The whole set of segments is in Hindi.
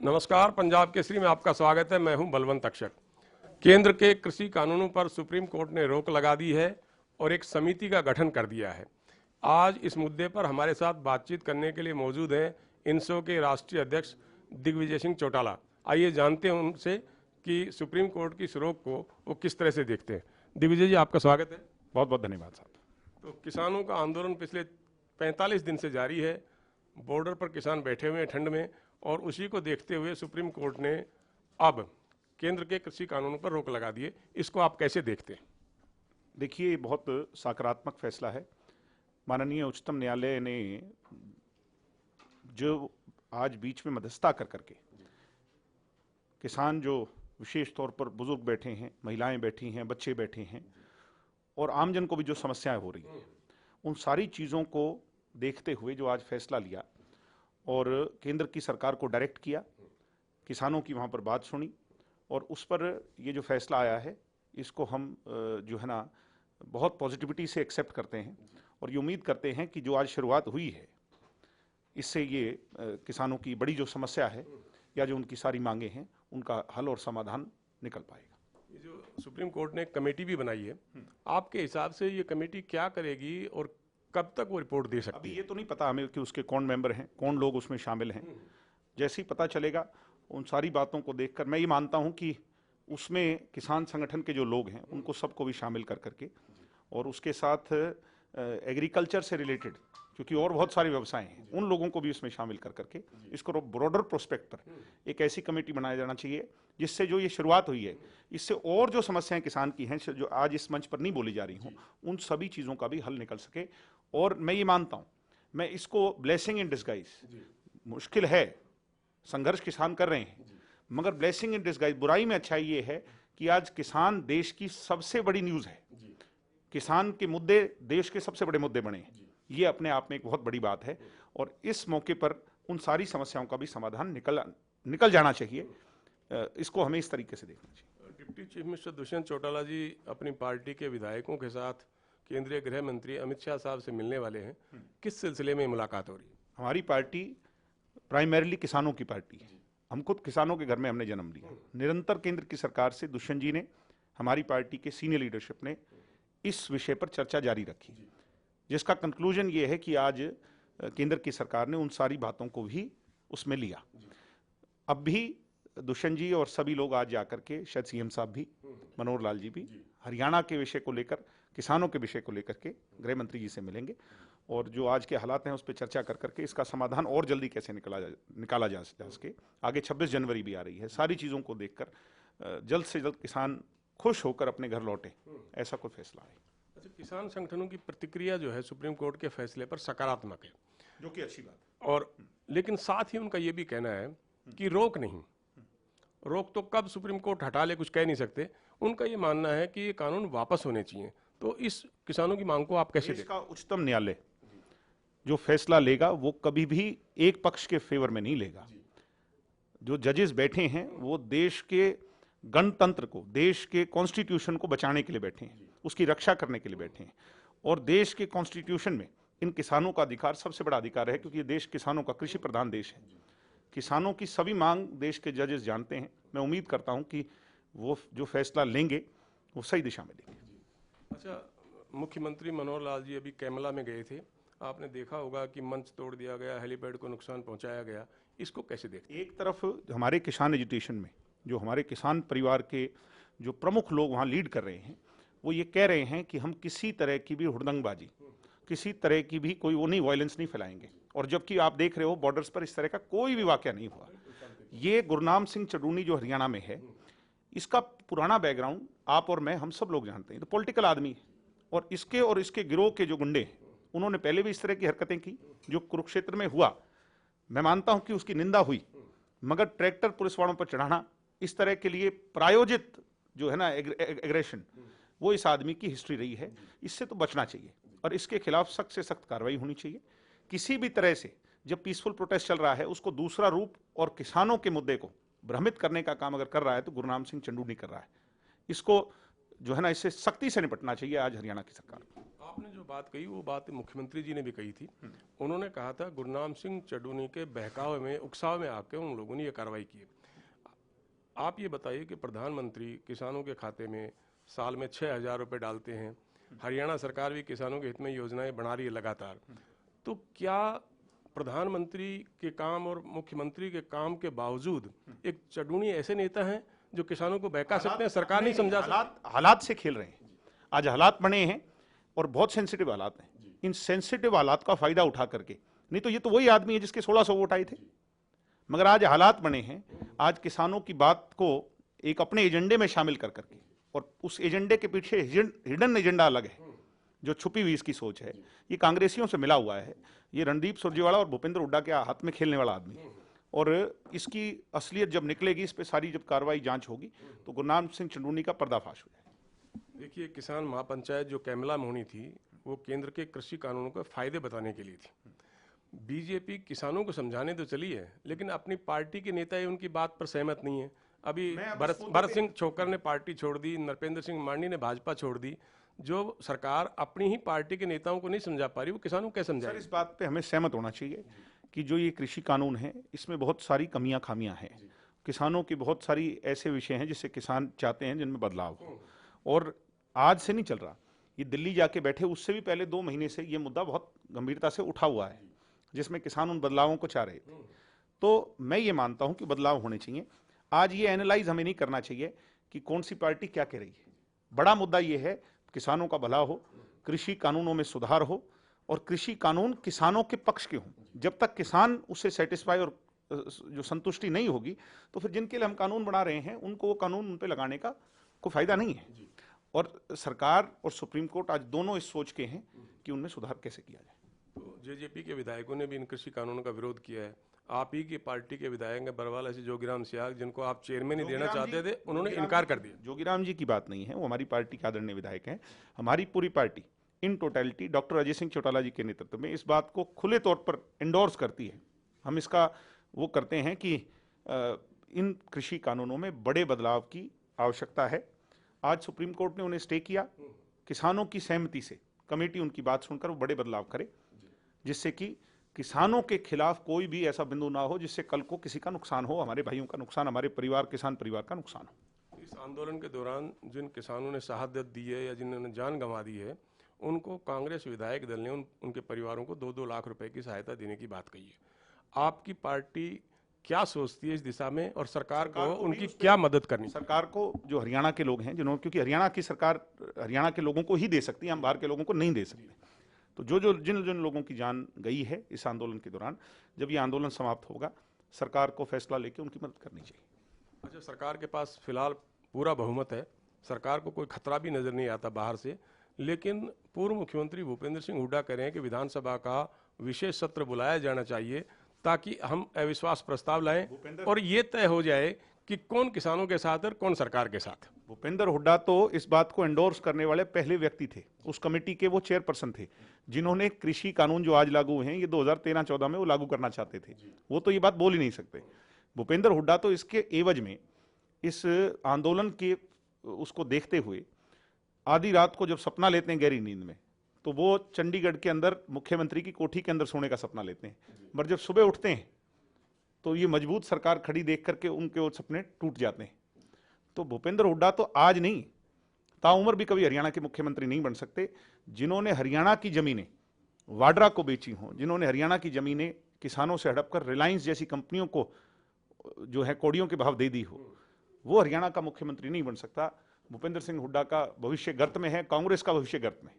नमस्कार, पंजाब केसरी में आपका स्वागत है। मैं हूं बलवंत अक्षक। केंद्र के कृषि कानूनों पर सुप्रीम कोर्ट ने रोक लगा दी है और एक समिति का गठन कर दिया है। आज इस मुद्दे पर हमारे साथ बातचीत करने के लिए मौजूद हैं इनसो के राष्ट्रीय अध्यक्ष दिग्विजय सिंह चौटाला। आइए जानते हैं उनसे कि सुप्रीम कोर्ट की इस रोक को वो किस तरह से देखते हैं। दिग्विजय जी, आपका स्वागत है। बहुत बहुत धन्यवाद साहब। तो किसानों का आंदोलन पिछले 45 दिन से जारी है। बॉर्डर पर किसान बैठे हुए हैं ठंड में, और उसी को देखते हुए सुप्रीम कोर्ट ने अब केंद्र के कृषि कानूनों पर रोक लगा दी है। इसको आप कैसे देखते हैं? देखिए, ये बहुत सकारात्मक फैसला है। माननीय उच्चतम न्यायालय ने जो आज बीच में मध्यस्थता कर करके किसान जो विशेष तौर पर बुजुर्ग बैठे हैं, महिलाएं बैठी हैं, बच्चे बैठे हैं और आमजन को भी जो समस्याएं हो रही हैं, उन सारी चीज़ों को देखते हुए जो आज फैसला लिया और केंद्र की सरकार को डायरेक्ट किया, किसानों की वहाँ पर बात सुनी और उस पर ये जो फैसला आया है इसको हम जो है ना बहुत पॉजिटिविटी से एक्सेप्ट करते हैं और ये उम्मीद करते हैं कि जो आज शुरुआत हुई है इससे ये किसानों की बड़ी जो समस्या है या जो उनकी सारी मांगे हैं उनका हल और समाधान निकल पाएगा। ये जो सुप्रीम कोर्ट ने एक कमेटी भी बनाई है, आपके हिसाब से ये कमेटी क्या करेगी और कब तक वो रिपोर्ट दे सकती है? अभी ये तो नहीं पता हमें कि उसके कौन मेंबर हैं, कौन लोग उसमें शामिल हैं। जैसे ही पता चलेगा उन सारी बातों को देखकर मैं ये मानता हूं कि उसमें किसान संगठन के जो लोग हैं उनको सबको भी शामिल कर करके और उसके साथ एग्रीकल्चर से रिलेटेड क्योंकि और बहुत सारे व्यवसाय हैं उन लोगों को भी इसमें शामिल कर करके इसको ब्रॉडर प्रोस्पेक्ट पर एक ऐसी कमेटी बनाया जाना चाहिए जिससे जो ये शुरुआत हुई है इससे और जो समस्याएं किसान की हैं जो आज इस मंच पर नहीं बोली जा रही हों उन सभी चीज़ों का भी हल निकल सके। और मैं ये मानता हूँ, मैं इसको ब्लेसिंग इन डिस्गाइज, मुश्किल है, संघर्ष किसान कर रहे हैं, मगर ब्लेसिंग इन डिस्गाइज, बुराई में अच्छाई ये है कि आज किसान देश की सबसे बड़ी न्यूज़ है। किसान के मुद्दे देश के सबसे बड़े मुद्दे बने हैं, ये अपने आप में एक बहुत बड़ी बात है और इस मौके पर उन सारी समस्याओं का भी समाधान निकल जाना चाहिए। इसको हमें इस तरीके से देखना चाहिए। Deputy chief minister Dushyant Chautala ji अपनी पार्टी के विधायकों के साथ केंद्रीय गृह मंत्री अमित शाह साहब से मिलने वाले हैं। किस सिलसिले में मुलाकात हो रही है? हमारी पार्टी प्राइमरीली किसानों की पार्टी है। हम खुद किसानों के घर में हमने जन्म लिया। निरंतर केंद्र की सरकार से दुष्यंत जी ने, हमारी पार्टी के सीनियर लीडरशिप ने इस विषय पर चर्चा जारी रखी, जिसका कंक्लूजन ये है कि आज केंद्र की सरकार ने उन सारी बातों को भी उसमें लिया। अब भी दुष्यंत जी और सभी लोग आज जाकर के, शायद सीएम साहब भी, मनोहर लाल जी भी, हरियाणा के विषय को लेकर, किसानों के विषय को लेकर के गृह मंत्री जी से मिलेंगे और जो आज के हालात हैं उस पर चर्चा कर करके इसका समाधान और जल्दी कैसे निकाला जा सके। आगे 26 जनवरी भी आ रही है। सारी चीज़ों को देखकर जल्द से जल्द किसान खुश होकर अपने घर लौटे, ऐसा कोई फैसला है। अच्छा, किसान संगठनों की प्रतिक्रिया जो है सुप्रीम कोर्ट के फैसले पर सकारात्मक है, जो कि अच्छी बात है। और लेकिन साथ ही उनका ये भी कहना है कि रोक नहीं, रोक तो कब सुप्रीम कोर्ट हटा ले कुछ कह नहीं सकते। उनका ये मानना है कि ये कानून वापस होने चाहिए। तो इस किसानों की मांग को आप कैसे देखते हैं? इसका उच्चतम न्यायालय जो फैसला लेगा वो कभी भी एक पक्ष के फेवर में नहीं लेगा। जो जजेस बैठे हैं वो देश के गणतंत्र को, देश के कॉन्स्टिट्यूशन को बचाने के लिए बैठे हैं, उसकी रक्षा करने के लिए बैठे हैं और देश के कॉन्स्टिट्यूशन में इन किसानों का अधिकार सबसे बड़ा अधिकार है क्योंकि ये देश किसानों का कृषि प्रधान देश है। किसानों की सभी मांग देश के जजेस जानते हैं। मैं उम्मीद करता हूं कि वो जो फैसला लेंगे वो सही दिशा में लेंगे। अच्छा, मुख्यमंत्री मनोहर लाल जी अभी कैमला में गए थे, आपने देखा होगा कि मंच तोड़ दिया गया, हेलीपैड को नुकसान पहुंचाया गया। इसको कैसे देखते हैं? एक तरफ हमारे किसान एजुटेशन में जो हमारे किसान परिवार के जो प्रमुख लोग वहाँ लीड कर रहे हैं वो ये कह रहे हैं कि हम किसी तरह की भी हुड़दंगबाजी, किसी तरह की भी कोई वो नहीं, वायलेंस नहीं फैलाएंगे। और जबकि आप देख रहे हो बॉर्डर्स पर इस तरह का कोई भी वाकया नहीं हुआ। ये गुरनाम सिंह चडूनी जो हरियाणा में है, इसका पुराना बैकग्राउंड आप और मैं, हम सब लोग जानते हैं। तो पॉलिटिकल आदमी है और इसके गिरोह के जो गुंडे हैं उन्होंने पहले भी इस तरह की हरकतें की। जो कुरुक्षेत्र में हुआ, मैं मानता हूं कि उसकी निंदा हुई, मगर ट्रैक्टर पुलिस वालों पर चढ़ाना, इस तरह के लिए प्रायोजित जो है ना एग्रेशन, वो इस आदमी की हिस्ट्री रही है। इससे तो बचना चाहिए और इसके खिलाफ सख्त से सख्त कार्रवाई होनी चाहिए। किसी भी तरह से जब पीसफुल प्रोटेस्ट चल रहा है उसको दूसरा रूप और किसानों के मुद्दे को भ्रमित करने का काम अगर कर रहा है तो गुरनाम सिंह चंडूनी कर रहा है। इसको जो है ना, इससे सख्ती से निपटना चाहिए आज हरियाणा की सरकार को। आपने जो बात कही वो बात मुख्यमंत्री जी ने भी कही थी। उन्होंने कहा था गुरनाम सिंह चड्ढूनी के बहकावे में, उकसावे में आके उन लोगों ने ये कार्रवाई की है। आप ये बताइए कि प्रधानमंत्री किसानों के खाते में साल में 6,000 रुपये डालते हैं, हरियाणा सरकार भी किसानों के हित में योजनाएं बना रही है लगातार, तो क्या प्रधानमंत्री के काम और मुख्यमंत्री के काम के बावजूद एक चड्ढूनी ऐसे नेता हैं जो किसानों को बहका सकते हैं? सरकार नहीं समझा सकती? हालात से खेल रहे हैं। आज हालात बने हैं और बहुत सेंसिटिव हालात हैं। इन सेंसिटिव हालात का फायदा उठा करके, नहीं तो ये तो वही आदमी है जिसके 1600 वोट आए थे, मगर आज हालात बने हैं। आज किसानों की बात को एक अपने एजेंडे में शामिल कर करके, और उस एजेंडे के पीछे हिडन एजेंडा अलग है, जो छुपी हुई इसकी सोच है, ये कांग्रेसियों से मिला हुआ है। ये रणदीप सुरजेवाला और भूपेंद्र हुड्डा के हाथ में खेलने वाला आदमी है, और इसकी असलियत जब निकलेगी, इस पे सारी जब कार्रवाई जांच होगी, तो गुरनाम सिंह चड्ढूनी का पर्दाफाश हो जाएगा। देखिए, किसान महापंचायत जो कैमला में होनी थी वो केंद्र के कृषि कानूनों के फायदे बताने के लिए थी। बीजेपी किसानों को समझाने तो चली है, लेकिन अपनी पार्टी के नेता ही उनकी बात पर सहमत नहीं है। अभी भरत सिंह छोकर ने पार्टी छोड़ दी, नरपेंद्र सिंह मांडी ने भाजपा छोड़ दी। जो सरकार अपनी ही पार्टी के नेताओं को नहीं समझा पा रही, वो किसानों को कैसे समझाएगी? सर, इस बात पे हमें सहमत होना चाहिए कि जो ये कृषि कानून है, इसमें बहुत सारी कमियां खामियां हैं। किसानों की बहुत सारी ऐसे विषय हैं जिससे किसान चाहते हैं जिनमें बदलाव हो, और आज से नहीं चल रहा। ये दिल्ली जाके बैठे उससे भी पहले 2 महीने से ये मुद्दा बहुत गंभीरता से उठा हुआ है, जिसमें किसान उन बदलावों को चाह रहे थे। तो मैं ये मानता हूं कि बदलाव होने चाहिए। आज ये एनालाइज हमें नहीं करना चाहिए कि कौन सी पार्टी क्या कह रही है। बड़ा मुद्दा ये है किसानों का भला हो, कृषि कानूनों में सुधार हो, और कृषि कानून किसानों के पक्ष के हों। जब तक किसान उससे सेटिस्फाई और जो संतुष्टि नहीं होगी, तो फिर जिनके लिए हम कानून बना रहे हैं उनको वो कानून उन पे लगाने का कोई फायदा नहीं है। और सरकार और सुप्रीम कोर्ट आज दोनों इस सोच के हैं कि उनमें सुधार कैसे किया जाए। तो जेजेपी के विधायकों ने भी इन कृषि कानूनों का विरोध किया है। आप ही की पार्टी के विधायक हैं बरवाला से जोगीराम सियाग, जिनको आप चेयरमैन ही देना चाहते थे, उन्होंने इनकार कर दिया। जोगीराम जी की बात नहीं है, वो हमारी पार्टी के आदरणीय विधायक हैं। हमारी पूरी party in totality doctor Ajay Singh Chautala ji के नेतृत्व में इस बात को खुले तौर पर एंडोर्स करती है। हम इसका वो करते हैं कि इन कृषि कानूनों में बड़े बदलाव की आवश्यकता है। आज सुप्रीम कोर्ट ने उन्हें स्टे किया, किसानों की सहमति से कमेटी उनकी बात सुनकर वो बड़े बदलाव करे, जिससे कि किसानों के खिलाफ कोई भी ऐसा बिंदु ना हो जिससे कल को किसी का नुकसान हो, हमारे भाइयों का नुकसान, हमारे परिवार, किसान परिवार का नुकसान हो। इस आंदोलन के दौरान जिन किसानों ने शहादत दी है या जिन्होंने जान गंवा दी है, उनको कांग्रेस विधायक दल ने उनके परिवारों को 2-2 लाख रुपए की सहायता देने की बात कही है। आपकी पार्टी क्या सोचती है इस दिशा में, और सरकार को उनकी क्या मदद करनी? सरकार को, जो हरियाणा के लोग हैं, जिन्होंने, क्योंकि हरियाणा की सरकार हरियाणा के लोगों को ही दे सकती है, हम बाहर के लोगों को नहीं दे सकते। तो जिन लोगों की जान गई है इस आंदोलन के दौरान, जब ये आंदोलन समाप्त होगा, सरकार को फैसला लेके उनकी मदद करनी चाहिए। अच्छा, सरकार के पास फिलहाल पूरा बहुमत है, सरकार को कोई खतरा भी नजर नहीं आता बाहर से, लेकिन पूर्व मुख्यमंत्री भूपेंद्र सिंह हुड्डा कह रहे हैं कि विधानसभा का विशेष सत्र बुलाया जाना चाहिए ताकि हम अविश्वास प्रस्ताव लाएं और ये तय हो जाए कि कौन किसानों के साथ और कौन सरकार के साथ। भूपेंद्र हुड्डा तो इस बात को एंडोर्स करने वाले पहले व्यक्ति थे, उस कमेटी के वो चेयरपर्सन थे, जिन्होंने कृषि कानून जो आज लागू हैं, ये 2013-14 में वो लागू करना चाहते थे। वो तो ये बात बोल ही नहीं सकते। भूपेंद्र हुड्डा तो इसके एवज में, इस आंदोलन के उसको देखते हुए, आधी रात को जब सपना लेते हैं गहरी नींद में, तो वो चंडीगढ़ के अंदर मुख्यमंत्री की कोठी के अंदर सोने का सपना लेते हैं, मगर जब सुबह उठते हैं तो ये मजबूत सरकार खड़ी देख करके उनके वो सपने टूट जाते हैं। तो भूपेंद्र हुड्डा तो आज नहीं, ताउम्र भी कभी हरियाणा के मुख्यमंत्री नहीं बन सकते। जिन्होंने हरियाणा की जमीनें वाड्रा को बेची हों, जिन्होंने हरियाणा की जमीनें किसानों से हड़प कर रिलायंस जैसी कंपनियों को जो है कौड़ियों के भाव दे दी हो, वो हरियाणा का मुख्यमंत्री नहीं बन सकता। भूपेंद्र सिंह हुड्डा का भविष्य गर्त में है, कांग्रेस का भविष्य गर्त में।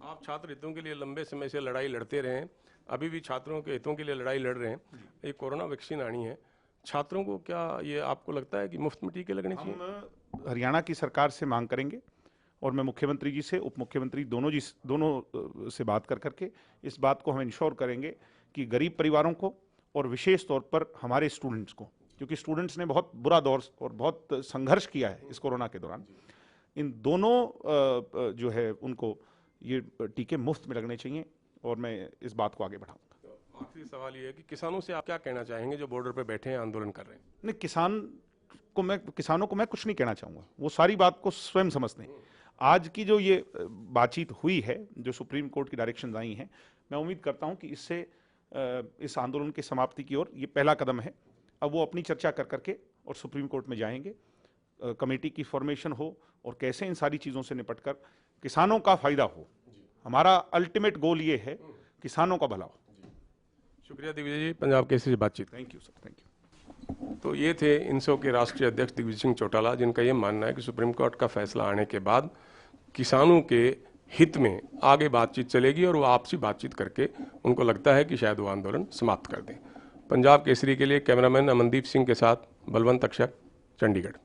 आप छात्र हितों के लिए लंबे समय से लड़ाई लड़ते रहे हैं, अभी भी छात्रों के हितों के लिए लड़ाई लड़ रहे हैं। ये कोरोना वैक्सीन आनी है, छात्रों को क्या ये आपको लगता है कि मुफ्त में टीके लगने चाहिए? हम हरियाणा की सरकार से मांग करेंगे, और मैं मुख्यमंत्री जी से, उप मुख्यमंत्री दोनों से बात कर करके इस बात को हम इंश्योर करेंगे कि गरीब परिवारों को और विशेष तौर पर हमारे स्टूडेंट्स को, क्योंकि स्टूडेंट्स ने बहुत बुरा दौर और बहुत संघर्ष किया है इस कोरोना के दौरान, इन दोनों जो है उनको ये टीके मुफ्त में लगने चाहिए, और मैं इस बात को आगे बढ़ाऊंगा। आखिरी सवाल ये है कि किसानों से आप क्या कहना चाहेंगे जो बॉर्डर पे बैठे हैं, आंदोलन कर रहे हैं? नहीं, किसान किसानों को मैं कुछ नहीं कहना चाहूँगा, वो सारी बात को स्वयं समझते हैं। आज की जो ये बातचीत हुई है, जो सुप्रीम कोर्ट की डायरेक्शंस आई हैं, मैं उम्मीद करता हूँ कि इससे इस आंदोलन की समाप्ति की ओर ये पहला कदम है। अब वो अपनी चर्चा कर करके और सुप्रीम कोर्ट में जाएंगे, कमेटी की फॉर्मेशन हो और कैसे इन सारी चीज़ों से निपटकर किसानों का फायदा हो। हमारा अल्टीमेट गोल ये है, किसानों का भला हो। शुक्रिया दिग्विजय जी, पंजाब केसरी से बातचीत। Thank you sir, thank you. तो ये थे इनसो के राष्ट्रीय अध्यक्ष दिग्विजय सिंह चौटाला, जिनका ये मानना है कि सुप्रीम कोर्ट का फैसला आने के बाद किसानों के हित में आगे बातचीत चलेगी और वो आपसी बातचीत करके उनको लगता है कि शायद वो आंदोलन समाप्त कर दें। पंजाब केसरी के लिए कैमरामैन अमनदीप सिंह के साथ बलवंत अक्षर, चंडीगढ़।